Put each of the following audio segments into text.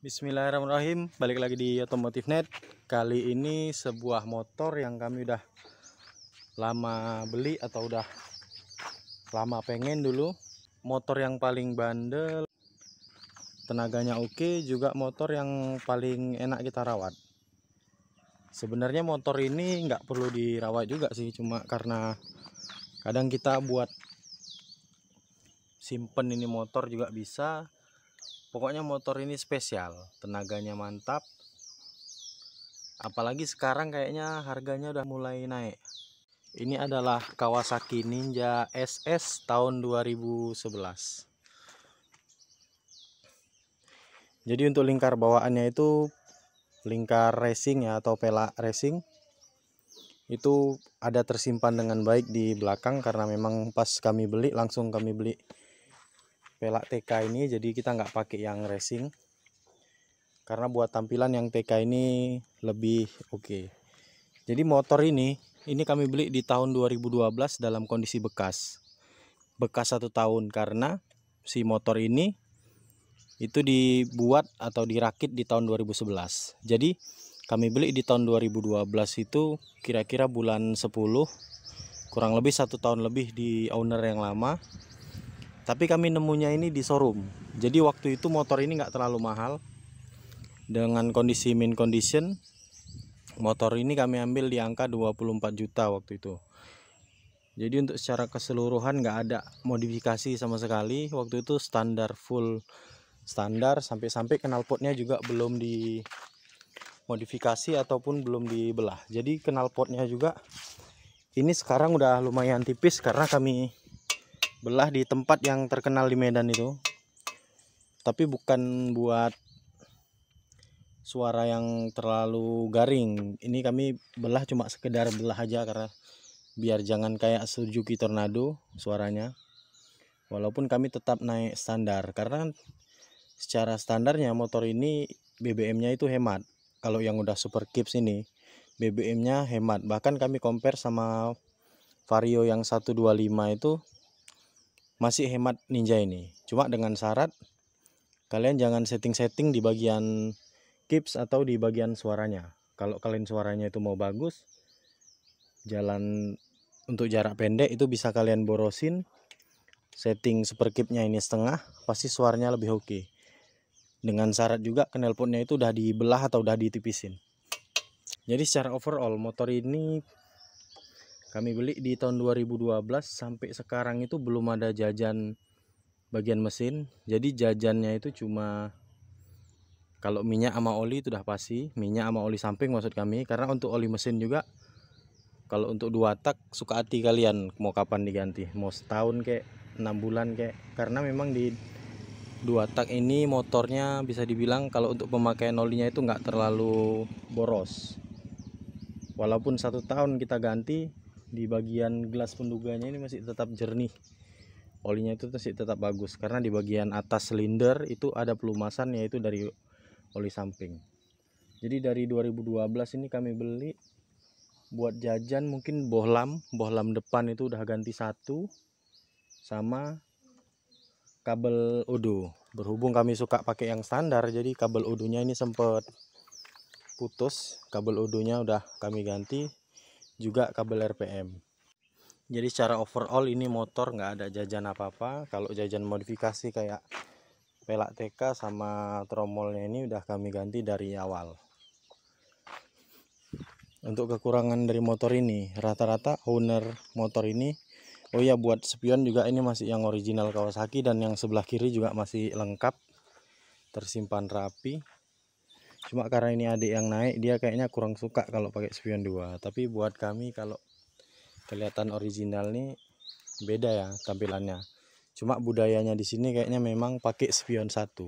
Bismillahirrahmanirrahim, balik lagi di Otomotif Net. Kali ini sebuah motor yang kami udah lama beli atau udah lama pengen dulu. Motor yang paling bandel, tenaganya oke, juga motor yang paling enak kita rawat. Sebenarnya motor ini nggak perlu dirawat juga sih, cuma karena kadang kita buat simpen ini motor juga bisa. Pokoknya motor ini spesial, tenaganya mantap. Apalagi sekarang kayaknya harganya udah mulai naik. Ini adalah Kawasaki Ninja SS tahun 2011. Jadi untuk lingkar bawaannya itu lingkar racing ya, atau pelak racing. Itu ada tersimpan dengan baik di belakang karena memang pas kami beli langsung kami beli pelak TK ini, jadi kita nggak pakai yang racing. Karena buat tampilan yang TK ini lebih oke. Jadi motor ini kami beli di tahun 2012 dalam kondisi bekas 1 tahun, karena si motor ini itu dibuat atau dirakit di tahun 2011. Jadi kami beli di tahun 2012 itu kira-kira bulan 10, kurang lebih 1 tahun lebih di owner yang lama. Tapi kami nemunya ini di showroom. Jadi waktu itu motor ini nggak terlalu mahal. Dengan kondisi mint condition, motor ini kami ambil di angka 24 juta waktu itu. Jadi untuk secara keseluruhan nggak ada modifikasi sama sekali. Waktu itu standar, full standar, sampai-sampai knalpotnya juga belum dimodifikasi ataupun belum dibelah. Jadi knalpotnya juga ini sekarang udah lumayan tipis karena kami belah di tempat yang terkenal di Medan itu. Tapi bukan buat suara yang terlalu garing. Ini kami belah cuma sekedar belah aja karena biar jangan kayak Suzuki Tornado suaranya. Walaupun kami tetap naik standar karena secara standarnya motor ini BBM-nya itu hemat. Kalau yang udah Super Kips ini BBM-nya hemat. Bahkan kami compare sama Vario yang 125 itu masih hemat Ninja ini. Cuma dengan syarat kalian jangan setting-setting di bagian kips atau di bagian suaranya. Kalau kalian suaranya itu mau bagus, jalan untuk jarak pendek itu bisa kalian borosin, setting Super Kips-nya ini setengah, pasti suaranya lebih oke. Dengan syarat juga knalpotnya itu udah dibelah atau udah ditipisin. Jadi secara overall motor ini kami beli di tahun 2012 sampai sekarang itu belum ada jajan bagian mesin. Jadi jajannya itu cuma kalau minyak sama oli itu udah pasti, minyak sama oli samping maksud kami. Karena untuk oli mesin juga, kalau untuk 2 tak suka hati kalian mau kapan diganti, mau setahun kek, 6 bulan kek. Karena memang di 2 tak ini motornya bisa dibilang kalau untuk pemakaian olinya itu nggak terlalu boros. Walaupun 1 tahun kita ganti, di bagian gelas penduganya ini masih tetap jernih, olinya itu masih tetap bagus. Karena di bagian atas silinder itu ada pelumasan, yaitu dari oli samping. Jadi dari 2012 ini kami beli buat jajan mungkin bohlam depan itu udah ganti 1, sama kabel odo. Berhubung kami suka pakai yang standar, jadi kabel odonya ini sempet putus, kabel odonya udah kami ganti, juga kabel RPM. Jadi secara overall ini motor nggak ada jajan apa-apa. Kalau jajan modifikasi kayak pelak TK sama tromolnya ini udah kami ganti dari awal. Untuk kekurangan dari motor ini, rata-rata owner motor ini, oh ya, buat spion juga ini masih yang original Kawasaki, dan yang sebelah kiri juga masih lengkap, tersimpan rapi. Cuma karena ini adik yang naik, dia kayaknya kurang suka kalau pakai spion 2. Tapi buat kami kalau kelihatan original nih beda ya tampilannya. Cuma budayanya di sini kayaknya memang pakai spion 1.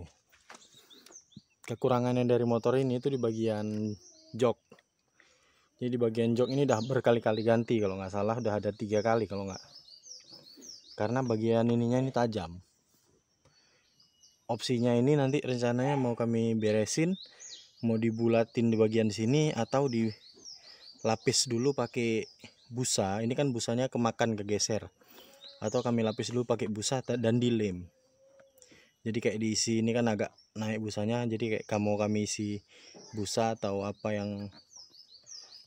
Kekurangannya dari motor ini itu di bagian jok. Jadi di bagian jok ini udah berkali-kali ganti, kalau nggak salah udah ada 3 kali kalau nggak. Karena bagian ininya ini tajam. Opsinya ini nanti rencananya mau kami beresin, mau dibulatin di bagian sini atau dilapis dulu pakai busa. Ini kan busanya kemakan, kegeser. Atau kami lapis dulu pakai busa dan dilem. Jadi kayak diisi ini kan agak naik busanya, jadi kayak kami isi busa atau apa yang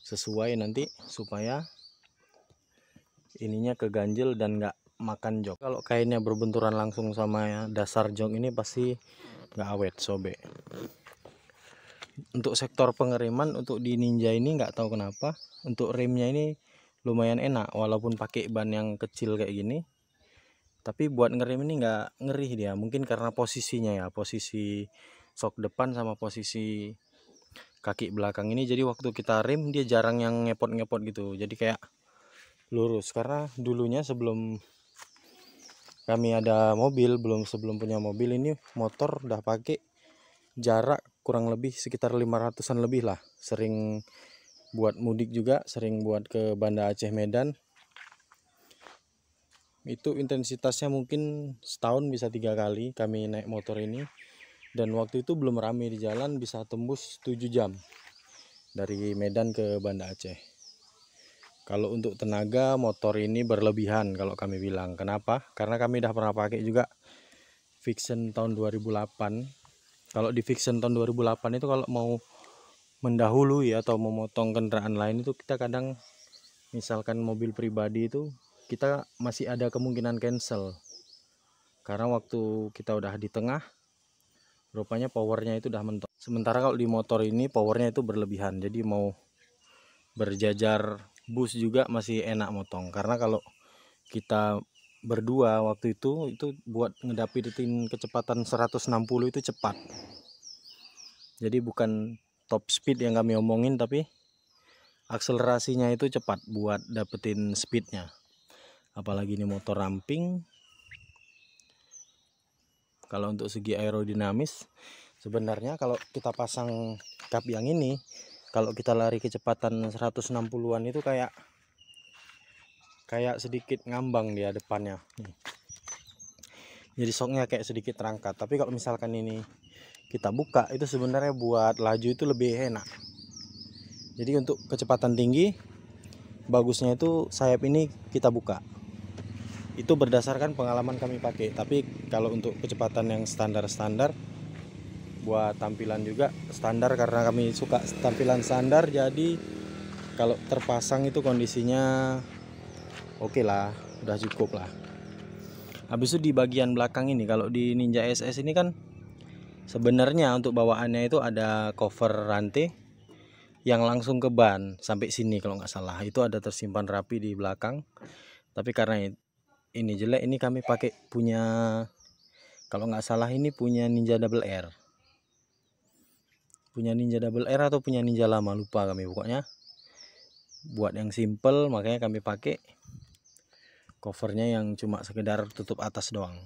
sesuai nanti supaya ininya keganjil dan nggak makan jok. Kalau kainnya berbenturan langsung sama dasar jok ini pasti nggak awet, sobek. Untuk sektor pengeriman untuk di Ninja ini nggak tahu kenapa untuk remnya ini lumayan enak, walaupun pakai ban yang kecil kayak gini, tapi buat ngerem ini nggak ngerih dia. Mungkin karena posisinya ya, posisi sok depan sama posisi kaki belakang ini, jadi waktu kita rem dia jarang yang ngepot-ngepot gitu, jadi kayak lurus. Karena dulunya sebelum kami ada mobil, sebelum punya mobil ini, motor udah pakai jarak kurang lebih sekitar 500-an lebih lah. Sering buat mudik juga, sering buat ke Banda Aceh Medan. Itu intensitasnya mungkin setahun bisa 3 kali kami naik motor ini, dan waktu itu belum rame di jalan, bisa tembus 7 jam dari Medan ke Banda Aceh. Kalau untuk tenaga motor ini berlebihan kalau kami bilang. Kenapa? Karena kami udah pernah pakai juga Vixion tahun 2008. Kalau di Vixion tahun 2008 itu kalau mau mendahului atau memotong kendaraan lain itu kita kadang, misalkan mobil pribadi itu kita masih ada kemungkinan cancel, karena waktu kita udah di tengah rupanya powernya itu udah mentok. Sementara kalau di motor ini powernya itu berlebihan, jadi mau berjajar bus juga masih enak motong. Karena kalau kita berdua waktu itu buat ngedapetin kecepatan 160 itu cepat, jadi bukan top speed yang kami omongin, tapi akselerasinya itu cepat buat dapetin speednya. Apalagi ini motor ramping. Kalau untuk segi aerodinamis, sebenarnya kalau kita pasang kap yang ini, kalau kita lari kecepatan 160-an itu kayak sedikit ngambang dia depannya nih. Jadi shocknya kayak sedikit terangkat. Tapi kalau misalkan ini kita buka, itu sebenarnya buat laju itu lebih enak. Jadi untuk kecepatan tinggi, bagusnya itu sayap ini kita buka. Itu berdasarkan pengalaman kami pakai. Tapi kalau untuk kecepatan yang standar-standar, buat tampilan juga standar, karena kami suka tampilan standar, jadi kalau terpasang itu kondisinya oke lah, udah cukup lah. Habis itu di bagian belakang ini, kalau di Ninja SS ini kan sebenarnya untuk bawaannya itu ada cover rantai yang langsung ke ban sampai sini kalau nggak salah, itu ada tersimpan rapi di belakang. Tapi karena ini jelek, ini kami pakai punya, kalau nggak salah ini punya Ninja Double R, atau punya Ninja lama, lupa kami. Pokoknya buat yang simple makanya kami pakai covernya yang cuma sekedar tutup atas doang,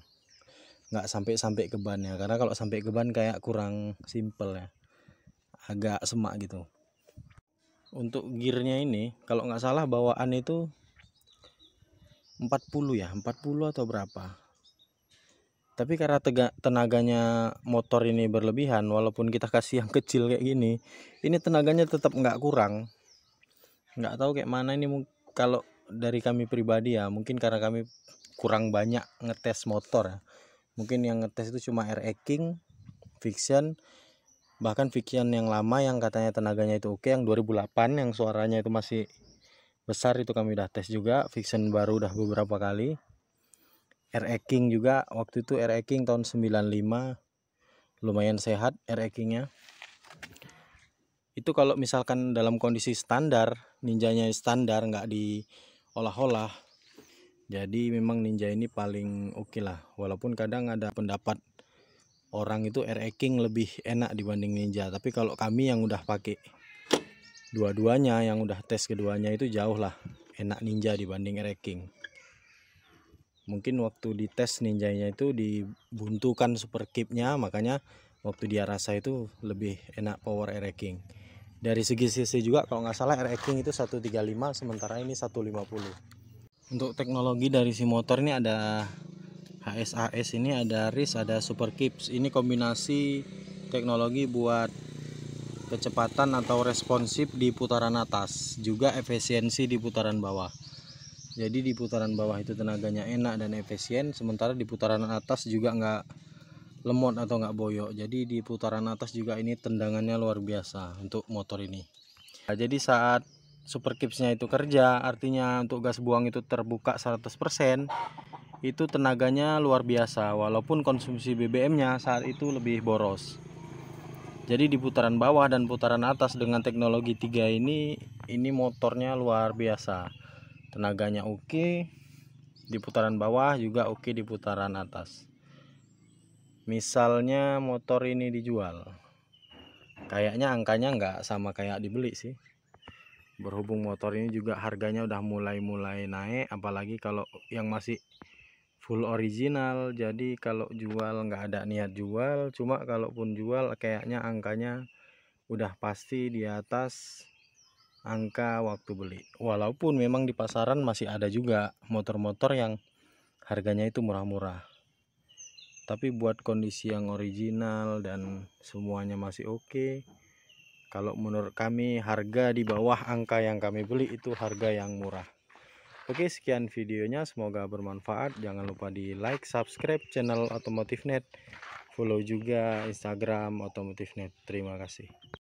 nggak sampai ke bannya. Karena kalau sampai ke ban kayak kurang simple ya, agak semak gitu. Untuk gearnya ini kalau nggak salah bawaan itu 40 ya, 40 atau berapa. Tapi karena tenaganya motor ini berlebihan, walaupun kita kasih yang kecil kayak gini, ini tenaganya tetap nggak kurang. Nggak tahu kayak mana ini. Kalau dari kami pribadi ya, mungkin karena kami kurang banyak ngetes motor ya. Mungkin yang ngetes itu cuma RE King, Vixion, bahkan Vixion yang lama yang katanya tenaganya itu oke, yang 2008 yang suaranya itu masih besar, itu kami udah tes juga. Vixion baru udah beberapa kali. RE King juga, waktu itu RE King tahun 95 lumayan sehat RE Kingnya. Itu kalau misalkan dalam kondisi standar, Ninjanya standar, nggak diolah-olah, jadi memang Ninja ini paling oke lah. Walaupun kadang ada pendapat orang itu RE King lebih enak dibanding Ninja, tapi kalau kami yang udah pakai dua-duanya, yang udah tes keduanya, itu jauh lah enak Ninja dibanding RE King. Mungkin waktu dites Ninjanya itu dibuntukan super kipnya, makanya waktu dia rasa itu lebih enak power RE King. Dari segi cc juga kalau nggak salah RE King itu 135, sementara ini 150. Untuk teknologi dari si motor ini ada HSAS, ini ada RIS, ada super kips. Ini kombinasi teknologi buat kecepatan atau responsif di putaran atas, juga efisiensi di putaran bawah. Jadi di putaran bawah itu tenaganya enak dan efisien, sementara di putaran atas juga nggak lemot atau nggak boyok. Jadi di putaran atas juga ini tendangannya luar biasa untuk motor ini. Nah, jadi saat super kipsnya itu kerja, artinya untuk gas buang itu terbuka 100%, itu tenaganya luar biasa walaupun konsumsi BBM-nya saat itu lebih boros. Jadi di putaran bawah dan putaran atas dengan teknologi 3 ini motornya luar biasa. Tenaganya oke di putaran bawah, juga oke di putaran atas. Misalnya motor ini dijual, kayaknya angkanya nggak sama kayak dibeli sih. Berhubung motor ini juga harganya udah mulai naik, apalagi kalau yang masih full original. Jadi kalau jual nggak ada niat jual, cuma kalaupun jual kayaknya angkanya udah pasti di atas angka waktu beli. Walaupun memang di pasaran masih ada juga motor-motor yang harganya itu murah-murah, tapi buat kondisi yang original dan semuanya masih oke, kalau menurut kami harga di bawah angka yang kami beli itu harga yang murah. Oke, sekian videonya, semoga bermanfaat. Jangan lupa di like, subscribe channel Otomotif Net, follow juga Instagram Otomotif Net. Terima kasih.